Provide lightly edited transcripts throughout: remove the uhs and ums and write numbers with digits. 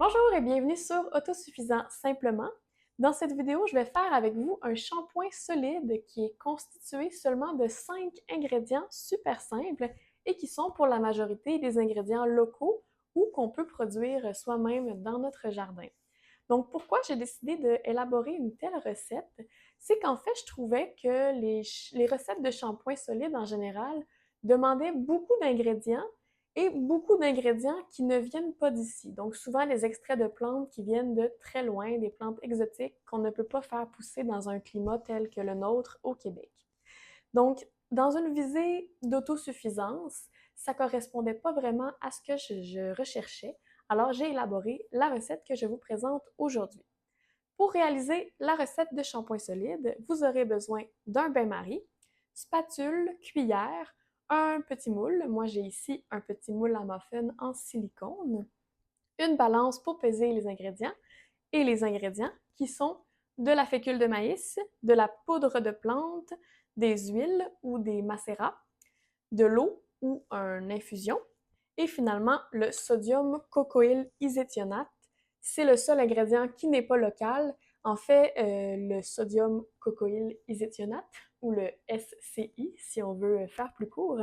Bonjour et bienvenue sur Autosuffisant Simplement. Dans cette vidéo, je vais faire avec vous un shampoing solide qui est constitué seulement de 5 ingrédients super simples et qui sont pour la majorité des ingrédients locaux ou qu'on peut produire soi-même dans notre jardin. Donc, pourquoi j'ai décidé d'élaborer une telle recette? C'est qu'en fait, je trouvais que les recettes de shampoing solide en général demandaient beaucoup d'ingrédients et beaucoup d'ingrédients qui ne viennent pas d'ici. Donc, souvent des extraits de plantes qui viennent de très loin, des plantes exotiques qu'on ne peut pas faire pousser dans un climat tel que le nôtre au Québec. Donc, dans une visée d'autosuffisance, ça correspondait pas vraiment à ce que je recherchais. Alors, j'ai élaboré la recette que je vous présente aujourd'hui. Pour réaliser la recette de shampoing solide, vous aurez besoin d'un bain-marie, spatule, cuillère, un petit moule. Moi, j'ai ici un petit moule à muffin en silicone, une balance pour peser les ingrédients et les ingrédients qui sont de la fécule de maïs, de la poudre de plante, des huiles ou des macérats, de l'eau ou une infusion, et finalement le sodium cocoïl iséthionate. C'est le seul ingrédient qui n'est pas local. En fait, le sodium cocoïl iséthionate, ou le SCI, si on veut faire plus court,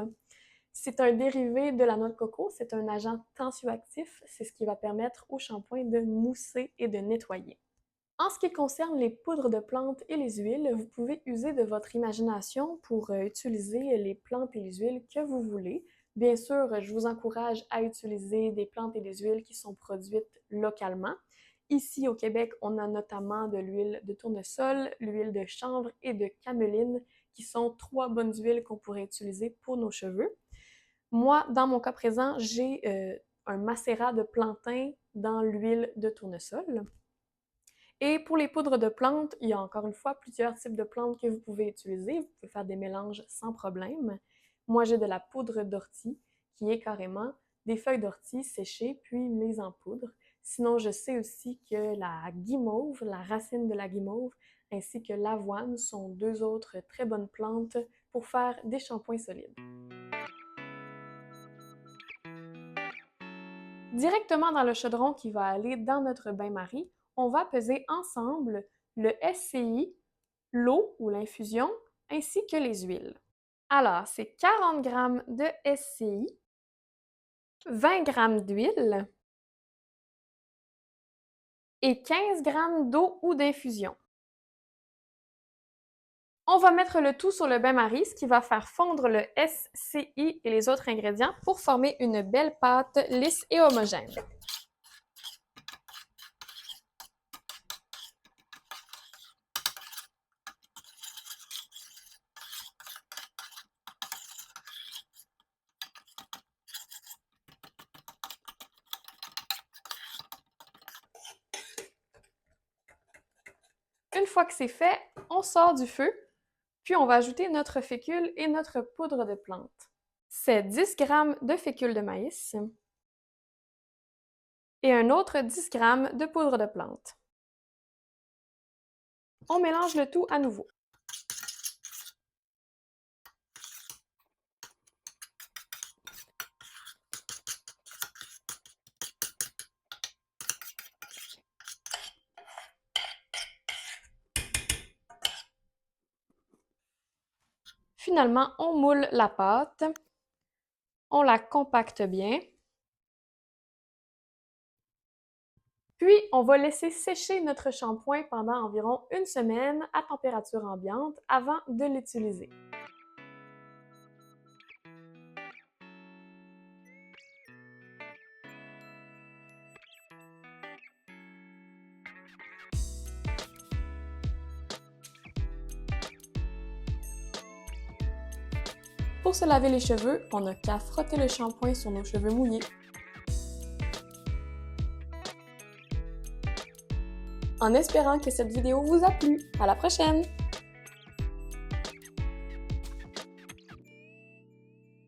c'est un dérivé de la noix de coco, c'est un agent tensioactif, c'est ce qui va permettre au shampoing de mousser et de nettoyer. En ce qui concerne les poudres de plantes et les huiles, vous pouvez user de votre imagination pour utiliser les plantes et les huiles que vous voulez. Bien sûr, je vous encourage à utiliser des plantes et des huiles qui sont produites localement. Ici au Québec, on a notamment de l'huile de tournesol, l'huile de chanvre et de cameline, qui sont 3 bonnes huiles qu'on pourrait utiliser pour nos cheveux. Moi, dans mon cas présent, j'ai un macérat de plantain dans l'huile de tournesol. Et pour les poudres de plantes, il y a encore une fois plusieurs types de plantes que vous pouvez utiliser. Vous pouvez faire des mélanges sans problème. Moi, j'ai de la poudre d'ortie qui est carrément des feuilles d'ortie séchées puis mises en poudre. Sinon, je sais aussi que la guimauve, la racine de la guimauve, ainsi que l'avoine sont deux autres très bonnes plantes pour faire des shampoings solides. Directement dans le chaudron qui va aller dans notre bain-marie, on va peser ensemble le SCI, l'eau ou l'infusion, ainsi que les huiles. Alors, c'est 40 g de SCI, 20 g d'huile et 15 g d'eau ou d'infusion. On va mettre le tout sur le bain-marie, ce qui va faire fondre le SCI et les autres ingrédients pour former une belle pâte lisse et homogène. Une fois que c'est fait, on sort du feu, puis on va ajouter notre fécule et notre poudre de plante. C'est 10 g de fécule de maïs et un autre 10 g de poudre de plante. On mélange le tout à nouveau. Finalement, on moule la pâte, on la compacte bien, puis on va laisser sécher notre shampoing pendant environ une semaine à température ambiante avant de l'utiliser. Pour se laver les cheveux, on n'a qu'à frotter le shampoing sur nos cheveux mouillés. En espérant que cette vidéo vous a plu. À la prochaine!